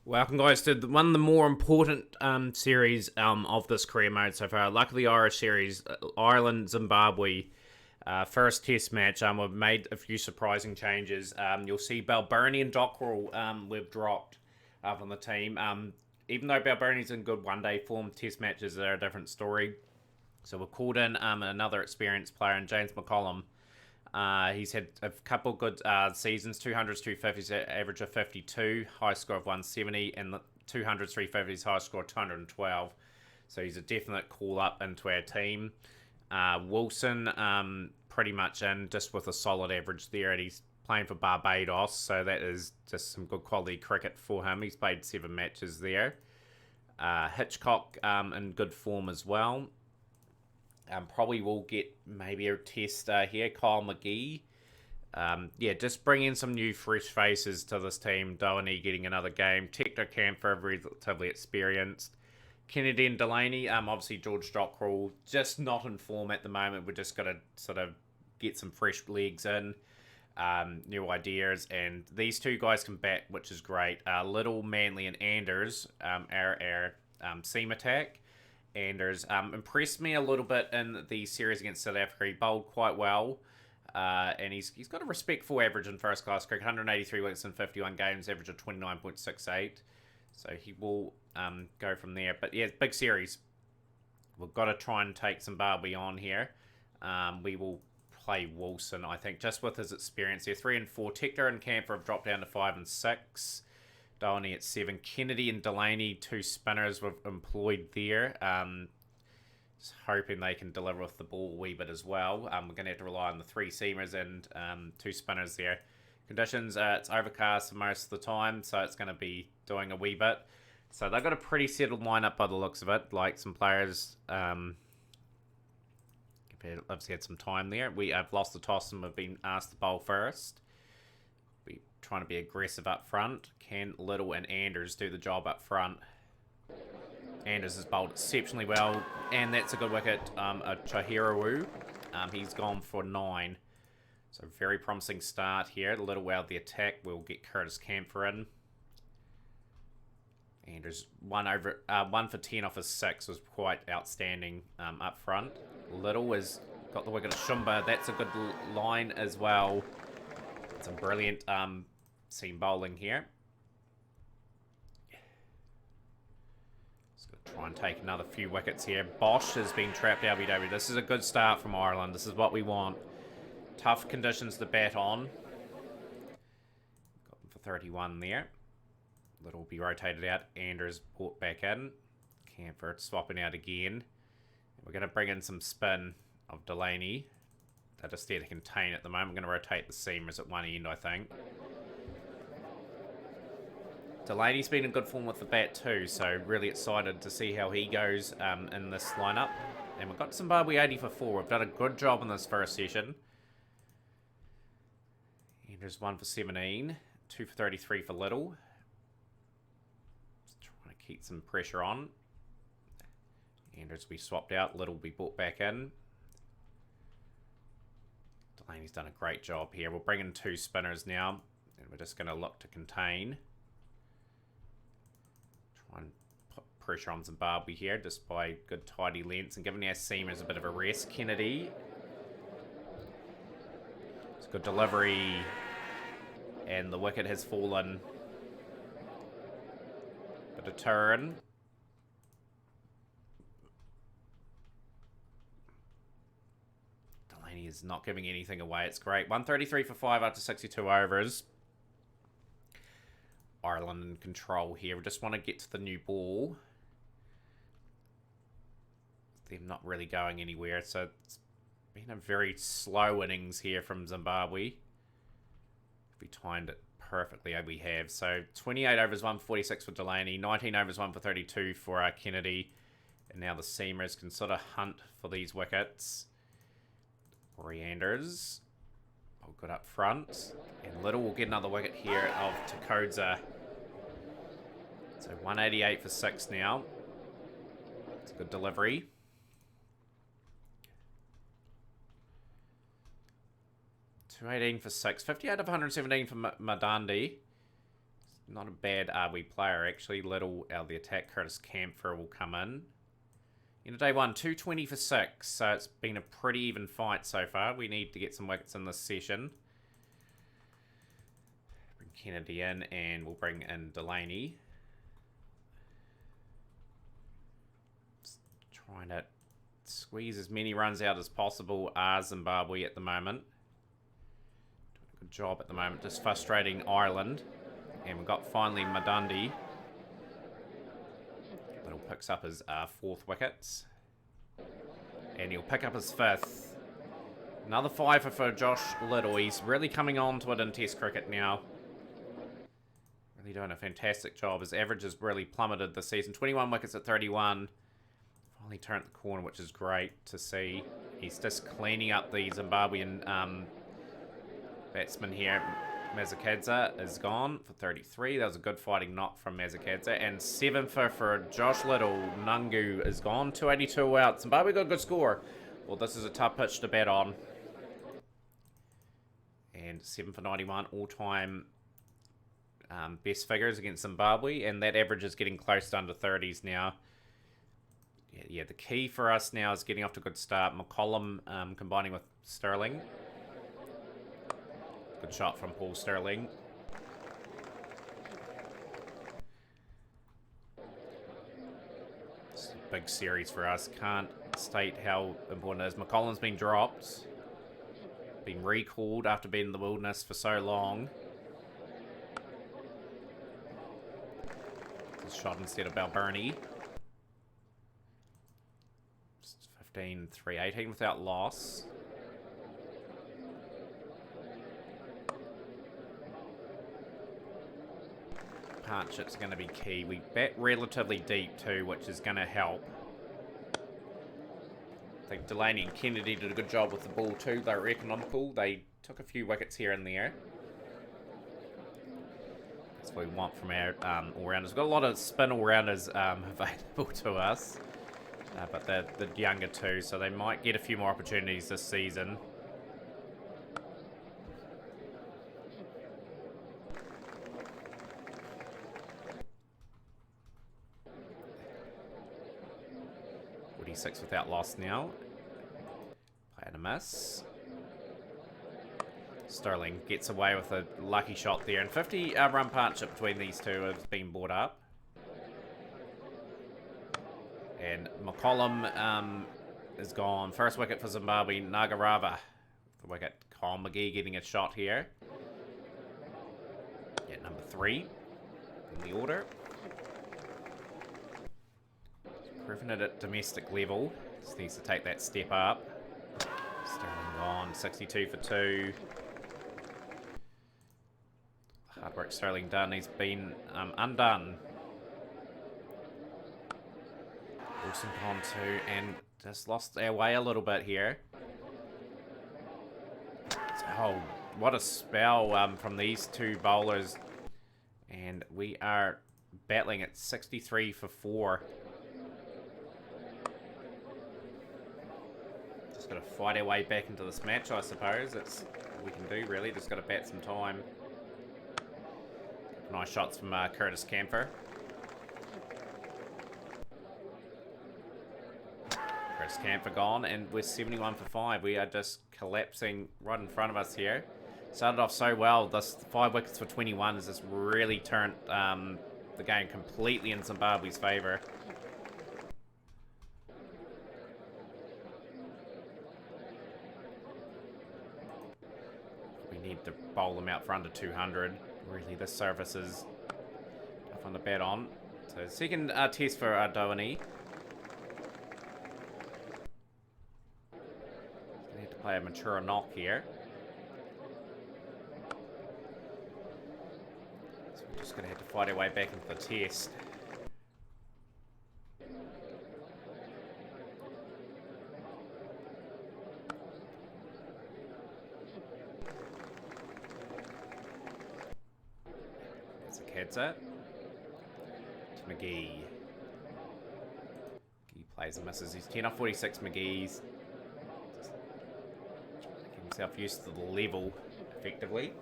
Welcome, guys, to one of the more important series of this career mode so far. Luckily, Irish series, Ireland, Zimbabwe, first test match. We've made a few surprising changes. You'll see Balbirnie and Dockrell we've dropped from the team. Even though Balbirnie's in good one-day form, test matches are a different story. So we've called in another experienced player, in James McCollum. He's had a couple good seasons, 200s, 250s, average of 52, high score of 170, and the 200s, 350s, high score of 212. So he's a definite call up into our team. Wilson, pretty much in, just with a solid average there, and he's playing for Barbados, so that is just some good quality cricket for him. He's played 7 matches there. Hitchcock in good form as well. Probably will get maybe a test here. Kyle McGee. Just bring in some new fresh faces to this team. Doheny getting another game. Tector Camphor, relatively experienced. Kennedy and Delaney. Obviously George Dockrell, just not in form at the moment. We're just got to sort of get some fresh legs in. New ideas. And these two guys can bat, which is great. Little, Manley, and Anders, our seam attack. Anders impressed me a little bit in the series against South Africa. He bowled quite well, and he's got a respectful average in first class cricket. 183 wickets in 51 games, average of 29.68. So he will go from there. But yeah, big series. We've got to try and take Zimbabwe on here. We will play Wilson, I think, just with his experience here. 3 and 4. Tector and Camphor have dropped down to 5 and 6. Doheny at 7. Kennedy and Delaney, 2 spinners we've employed there. Just hoping they can deliver with the ball a wee bit as well. We're going to have to rely on the 3 seamers and 2 spinners there. Conditions, it's overcast for most of the time, so it's going to be doing a wee bit. So they've got a pretty settled lineup by the looks of it. Like some players obviously had some time there. We have lost the toss and we've been asked to bowl first. Trying to be aggressive up front. Can Little and Anders do the job up front? Anders has bowled exceptionally well, and that's a good wicket. Chahirawu, he's gone for 9. So very promising start here. Little out the attack. We'll get Curtis Camphor in. Anders 1 for 10 off his 6 was quite outstanding up front. Little has got the wicket of Shumba. That's a good line as well. Some brilliant seam bowling here. Just going to try and take another few wickets here. Bosch has been trapped LBW. This is a good start from Ireland. This is what we want. Tough conditions to bat on. Got them for 31 there. Little will be rotated out. Anders brought back in. Camphor swapping out again. We're going to bring in some spin of Delaney. They're just there to contain at the moment. I'm going to rotate the seamers at one end, I think. Delaney's been in good form with the bat too, so really excited to see how he goes in this lineup. And we've got Zimbabwe 80 for 4. We've done a good job in this first session. Anders 1 for 17. 2 for 33 for Little. Just trying to keep some pressure on. Anders will be swapped out. Little will be brought back in. Delaney's done a great job here. We'll bring in 2 spinners now, and we're just going to look to contain. Try and put pressure on Zimbabwe here, just by good tidy lengths, and giving our seamers a bit of a rest. Kennedy. It's a good delivery, and the wicket has fallen. Bit of turn. Is not giving anything away. It's great. 133 for 5 after 62 overs. Ireland in control here. We just want to get to the new ball. They're not really going anywhere, so it's been a very slow innings here from Zimbabwe. If we timed it perfectly, we have. So 28 overs, 146 for Delaney. 19 overs, 1 for 32 for Kennedy. And now the seamers can sort of hunt for these wickets. Anders. Oh, good up front. And Little will get another wicket here of Takodza. So 188 for 6 now. It's a good delivery. 218 for 6. 58 of 117 for Madandi. not a bad RB player, actually. Little out of the attack. Curtis Camphor will come in. In day one, 220 for 6. So it's been a pretty even fight so far. We need to get some wickets in this session. Bring Kennedy in, and we'll bring in Delaney. Just trying to squeeze as many runs out as possible are Zimbabwe at the moment. Doing a good job at the moment. Just frustrating Ireland. And we've got finally Madundi. Little picks up his 4th wickets. And he'll pick up his 5th. Another 5 for Josh Little. He's really coming on to it in Test cricket now. Really doing a fantastic job. His average has really plummeted this season. 21 wickets at 31. Finally turned the corner, which is great to see. He's just cleaning up the Zimbabwean batsman here. Mazakadze is gone for 33. That was a good fighting knock from Mazakadze. And 7 for Josh Little. Nungu is gone. 282 out. Zimbabwe got a good score. Well, this is a tough pitch to bat on. And 7 for 91. All-time best figures against Zimbabwe. And that average is getting close to under 30s now. Yeah, the key for us now is getting off to a good start. McCollum combining with Sterling. Good shot from Paul Sterling. It's a big series for us. Can't state how important it is. McCollum's been dropped. Been recalled after being in the wilderness for so long. It's a shot instead of Balbirnie. 15, 3, 18 without loss. Partnership's going to be key. We bat relatively deep too, which is going to help. I think Delaney and Kennedy did a good job with the ball too. They were economical. They took a few wickets here and there. That's what we want from our all-rounders. We've got a lot of spin all-rounders available to us. But they're the younger too, so they might get a few more opportunities this season. Six without loss now. Playing a miss. Sterling gets away with a lucky shot there. And 50 run partnership between these two has been brought up. And McCollum is gone. First wicket for Zimbabwe. Nagarava. The wicket. Colin McGee getting a shot here. Yeah, number 3 in the order. Proving it at domestic level. Just needs to take that step up. Sterling gone. 62 for 2. Hard work Sterling done. He's been undone. Wilson gone too. And just lost our way a little bit here. Oh, what a spell from these two bowlers. And we are battling at 63 for 4. Got to fight our way back into this match, I suppose. That's all we can do, really. Just got to bat some time. Nice shots from Curtis Camphor. Curtis Camphor gone, and we're 71 for 5. We are just collapsing right in front of us here. Started off so well. This 5 wickets for 21 has just really turned the game completely in Zimbabwe's favour. Need to bowl them out for under 200. Really, this service is tough on the bat on. So, second test for Doheny. Gonna have to play a mature knock here. So, we're just gonna have to fight our way back into the test. Heads it to McGee. McGee plays and misses. He's 10 off 46. McGee's making himself used to the level effectively.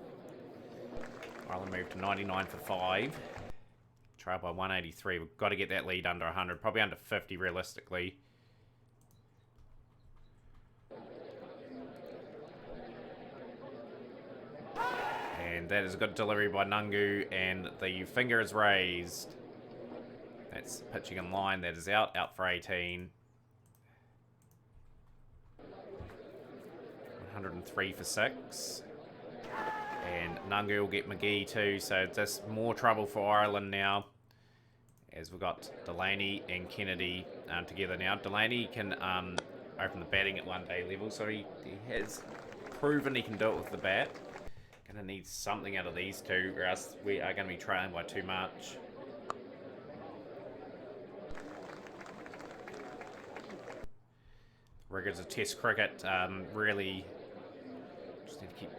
Ireland moved to 99 for 5. Trail by 183. We've got to get that lead under 100. Probably under 50 realistically. And that is a good delivery by Nungu. And the finger is raised. That's pitching in line. That is out. Out for 18. 103 for 6. And Nungu will get McGee too, so just more trouble for Ireland now. As we've got Delaney and Kennedy together now. Delaney can open the batting at 1-day level, so he has proven he can do it with the bat. Gonna need something out of these two, or else we are gonna be trailing by too much. Rigors of Test cricket really just need to keep.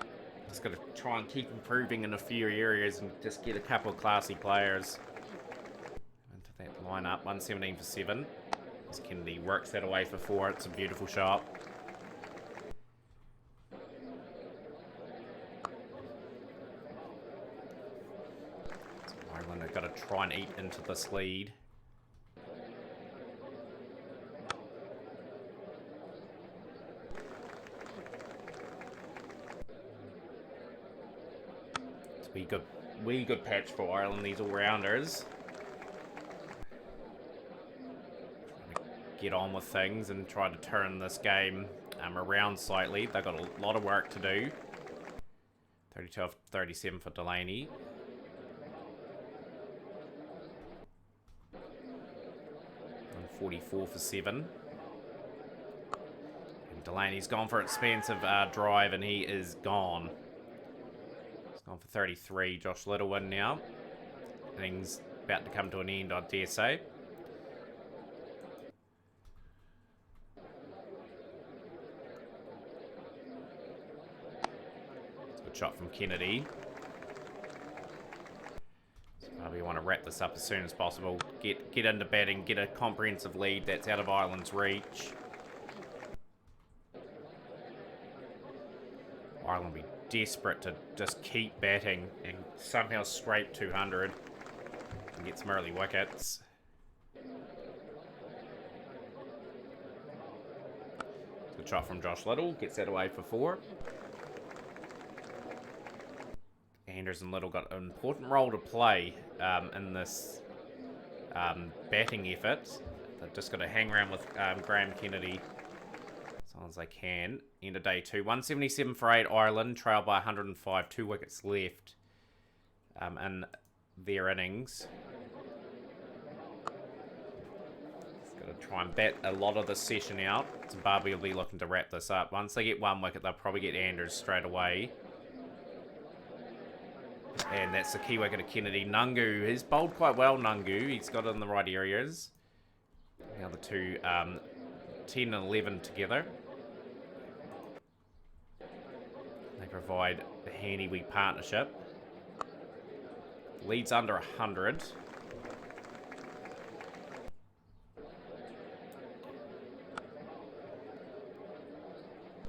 Just got to try and keep improving in a few areas and just get a couple of classy players into that lineup. 117 for 7. As Kennedy works that away for 4. It's a beautiful shot. So Ireland have got to try and eat into this lead. We good patch for Ireland, these all-rounders. Get on with things and try to turn this game around slightly. They've got a lot of work to do. 32 off 37 for Delaney. And 44 for 7. And Delaney's gone for expensive drive and he is gone. On for 33, Josh Littlewood now. Innings about to come to an end, I dare say. It's a good shot from Kennedy. So we want to wrap this up as soon as possible. Get into batting, get a comprehensive lead that's out of Ireland's reach. Ireland will be desperate to just keep batting and somehow scrape 200 and get some early wickets. Good shot from Josh Little, gets that away for 4. Anders and Little got an important role to play in this batting effort. They've just got to hang around with Graham Kennedy as long as they can. End of day 2. 177 for 8 Ireland, trailed by 105. 2 wickets left in their innings. Just got to try and bat a lot of the session out. Zimbabwe will be looking to wrap this up. Once they get 1 wicket, they'll probably get Anders straight away. And that's the key wicket of Kennedy. Nungu has bowled quite well, Nungu. He's got it in the right areas. Now the two 10 and 11 together. They provide a handy weak partnership. Leads under 100.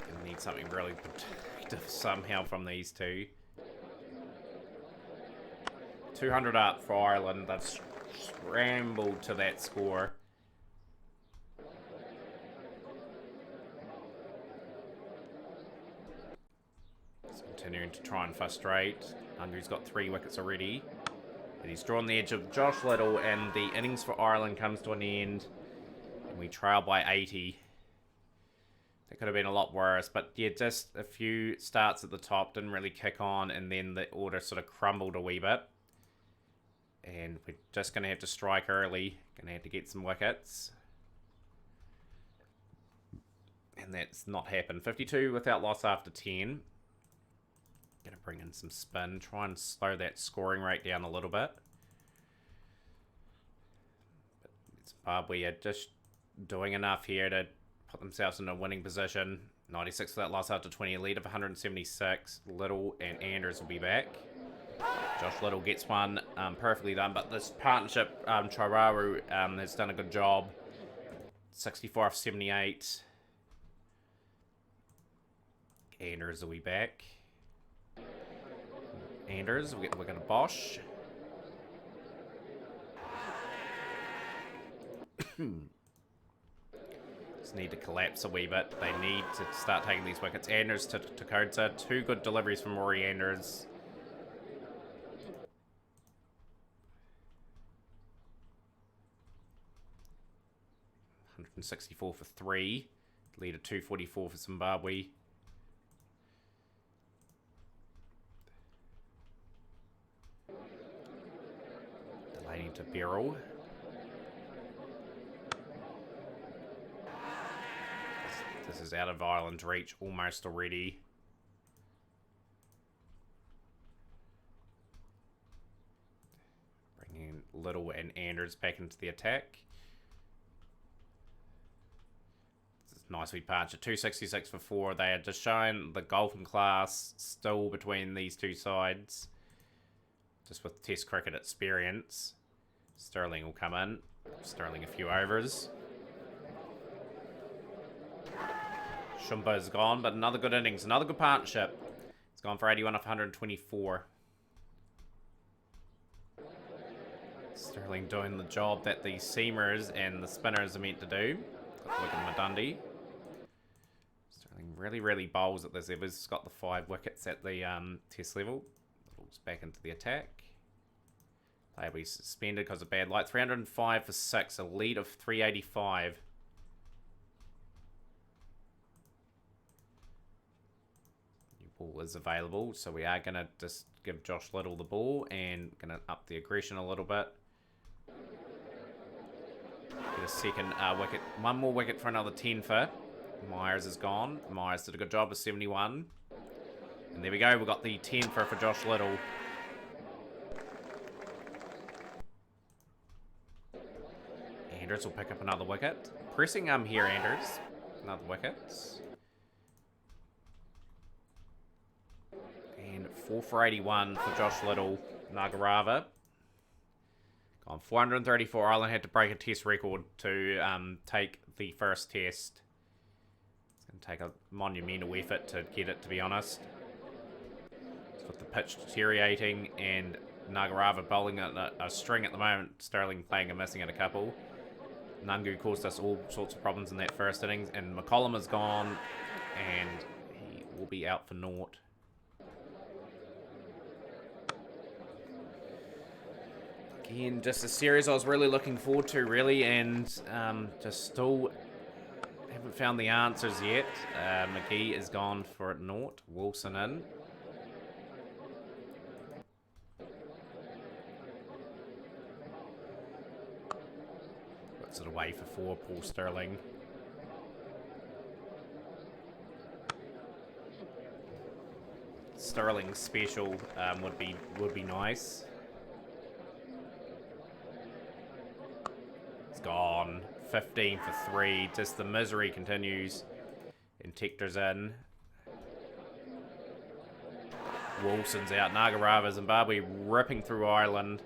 Gonna need something really protective somehow from these two. 200 up for Ireland. They've scrambled to that score. Continuing to try and frustrate. Nungu's got 3 wickets already. And he's drawn the edge of Josh Little, and the innings for Ireland comes to an end. And we trail by 80. That could have been a lot worse, but yeah, just a few starts at the top didn't really kick on, and then the order sort of crumbled a wee bit. And we're just going to have to strike early. Going to have to get some wickets. And that's not happened. 52 without loss after 10. Going to bring in some spin. Try and slow that scoring rate down a little bit. But Zimbabwe are just doing enough here to put themselves in a winning position. 96 without loss after 20. A lead of 176. Little and Anders will be back. Josh Little gets one, perfectly done, but this partnership, Chararu has done a good job. 64 off 78. Anders will be back. Anders, we're going to Bosch. Just need to collapse a wee bit. They need to start taking these wickets. Anders to Dakota. 2 good deliveries from Rory Anders. $164 for 3. Lead of 244 for Zimbabwe. Delaney to Beryl. This is out of Ireland's reach almost already. Bringing Little and Anders back into the attack. Nice wee punch at 266 for 4. They are just showing the golfing class still between these two sides. Just with Test cricket experience. Sterling will come in. Sterling a few overs. Shumba's gone, but another good innings. Another good partnership. It's gone for 81 off 124. Sterling doing the job that the seamers and the spinners are meant to do. Look at Madundi. Really bowls at this level. He's got the 5 wickets at the Test level. Little's back into the attack. They'll be suspended because of bad light. 305 for 6. A lead of 385. New ball is available. So we are going to just give Josh Little the ball and going to up the aggression a little bit. Get a second wicket. 1 more wicket for another 10 for. Myers is gone. Myers did a good job with 71. And there we go. We've got the 10 for Josh Little. Anders will pick up another wicket. Pressing here, Anders. Another wicket. And 4 for 81 for Josh Little. Nagarava. Gone 434. Ireland had to break a test record to take the first test. Take a monumental effort to get it, to be honest. With the pitch deteriorating and Nagarava bowling a string at the moment, Sterling playing and missing at a couple. Nungu caused us all sorts of problems in that first innings, and McCollum is gone, and he will be out for naught. Again, just a series I was really looking forward to, really, and just still haven't found the answers yet. McGee is gone for naught. Wilson in. Puts it away for 4. Paul Sterling. Sterling special would be nice. It's gone. 15 for 3. Just the misery continues. And Tector's in. Wilson's out. Nagarava, Zimbabwe ripping through Ireland.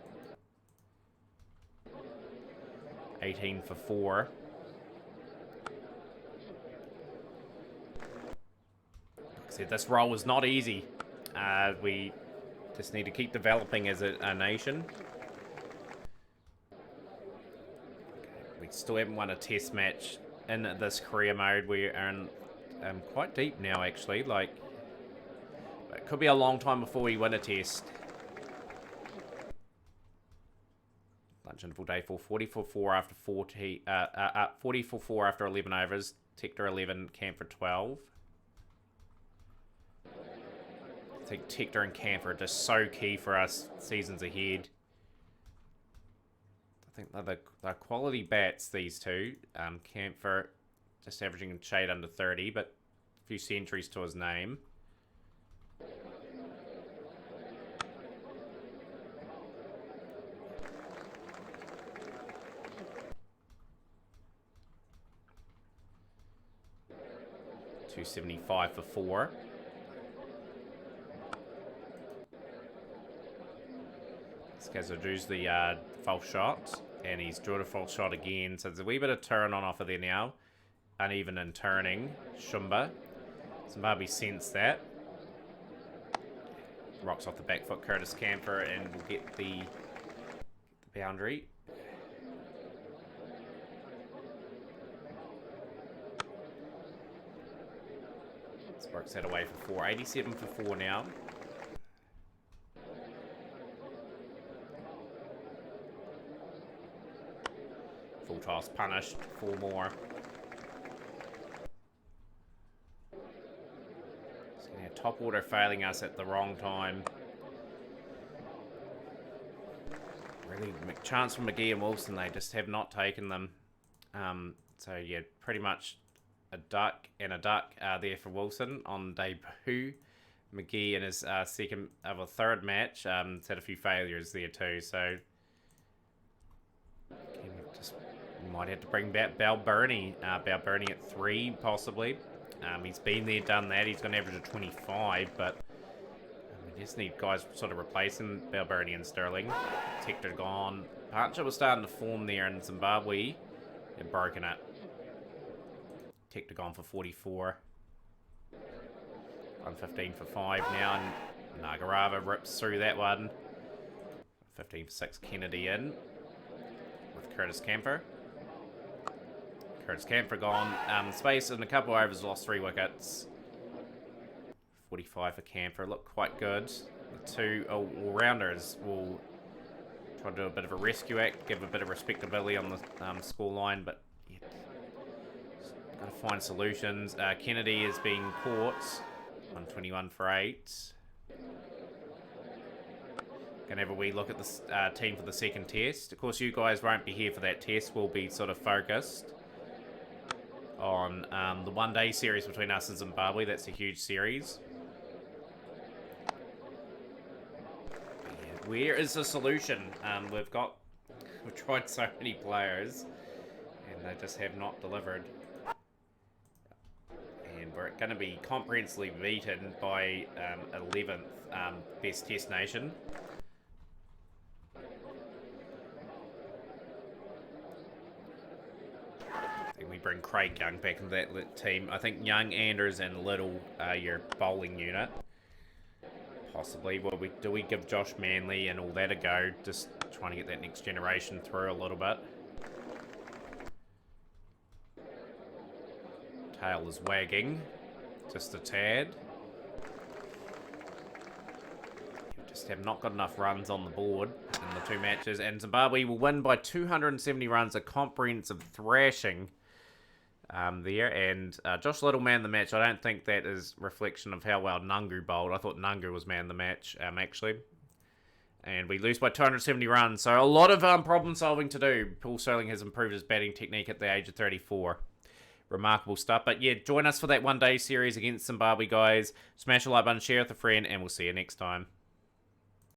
18 for 4. Like I said, this role was not easy. We just need to keep developing as a nation. We still haven't won a test match in this career mode. We are in quite deep now, actually. Like, it could be a long time before we win a test. Lunch interval day 4. 40 for 4 after 40. 40 for 4 after 11 overs. Tector 11, Camphor 12. I think Tector and Camphor are just so key for us seasons ahead. I think they're quality bats, these two. Camphor just averaging a shade under 30, but a few centuries to his name. $275 for 4. Skazadu's the false shot, and he's drilled a false shot again. So there's a wee bit of turn on offer there now. Uneven in turning. Shumba. Zimbabwe sense that. rocks off the back foot, Curtis Camper, and we'll get the boundary. Works that away for 4. 87 for 4 now. Full toss punished. 4 more. Just gonna have top order failing us at the wrong time. Really, chance for McGee and Wilson. They just have not taken them. So yeah, pretty much a duck and a duck there for Wilson on debut. McGee in his third match has had a few failures there too, so we might have to bring back Balburney. Balburney at 3 possibly. He's been there, done that. He's got an average of 25, but we just need guys sort of replacing Balburney and Sterling. Tector gone. Partnership was starting to form there in Zimbabwe. They've broken it. Tector gone for 44. 115 for 5 now, and Nagarava rips through that one. 15 for 6, Kennedy in with Curtis Camper. Curtis Camper gone. Space in a couple of overs, lost 3 wickets. 45 for Camper, looked quite good. The 2 all-rounders will try to do a bit of a rescue act, give a bit of respectability on the score line, but yeah, got to find solutions. Kennedy is being caught. 121 for 8. Gonna have a wee look at the team for the second test. Of course, you guys won't be here for that test. We'll be sort of focused on the one-day series between us and Zimbabwe. That's a huge series. Yeah, where is the solution? We've tried so many players, and they just have not delivered. And we're going to be comprehensively beaten by 11th best test nation. And we bring Craig Young back into that team. I think Young, Anders, and Little are your bowling unit. Possibly. Well, do we give Josh Manley and all that a go? Just trying to get that next generation through a little bit. Tail is wagging. Just a tad. Just have not got enough runs on the board in the 2 matches. And Zimbabwe will win by 270 runs. A comprehensive thrashing there. And Josh Little man the match. I don't think that is reflection of how well Nungu bowled. I thought Nungu was man the match, actually. And we lose by 270 runs. So a lot of problem solving to do. Paul Sterling has improved his batting technique at the age of 34. Remarkable stuff. But yeah, join us for that one-day series against Zimbabwe, guys. Smash a like button, share with a friend, and we'll see you next time.